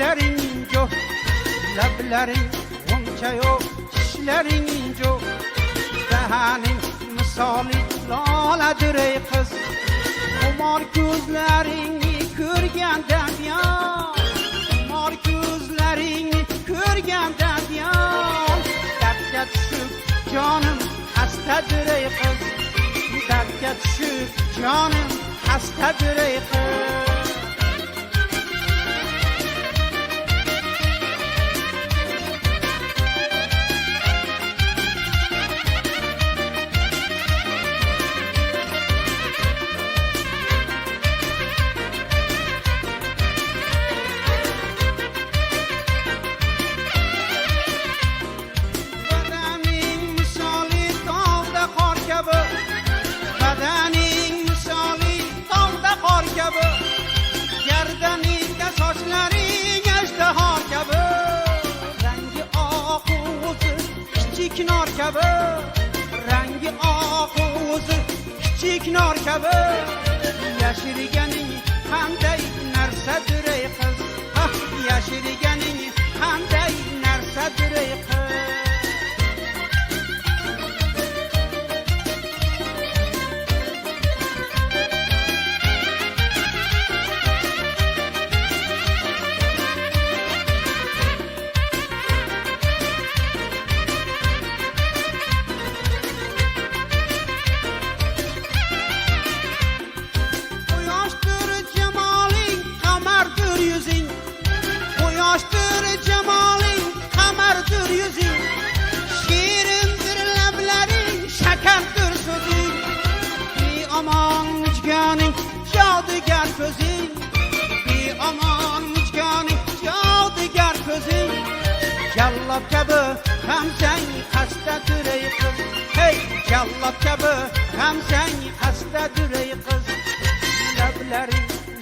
tishlaring injo, lablaring g'uncha yo'q, tishlaring injo, dahaning misoli loladir ey qiz, xumor ko'zlaringni ko'rganda biyon, xumor ko'zlaringni ko'rganda biyon, dardga tushib jonim xastadir ey qiz, dardga tushib jonim xastadir ey qiz. Gardaningda sochlaring ashtahor kabi, rangi oq o'zi kichik nor kabi, rangi oq o'zi kichik nor kabi, yashirganing qanday narsadir ey qiz, yashirganing qanday narsadir ey qiz. Yoshdir jamoling, qamardir yuzing, shirindir lablaring, shakardir so'zing, beomon mujganing, jodugar ko'zing, beomon mujganing, jodugar ko'zing, jallob kabi hamsang xastadir ey qiz, hey, jallob kabi hamsang xastadir ey qiz,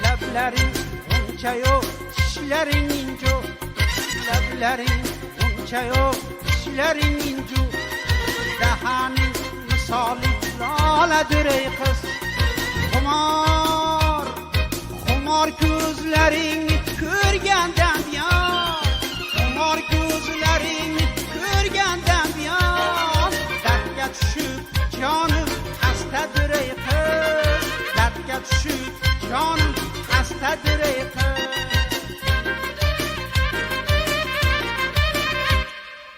lablaring uncha yo'q, tishlaring injo, lablaring uncha yo'q, tishlaring injo, dahaning misoli loladir ey qiz, xumor ko'zlaringni ko'rgandan buyon, xumor ko'zlaringni ko'rgandan buyon, dardga tushib jonim xastadir ey qiz, dardga tushib jonim xastadir ey qiz.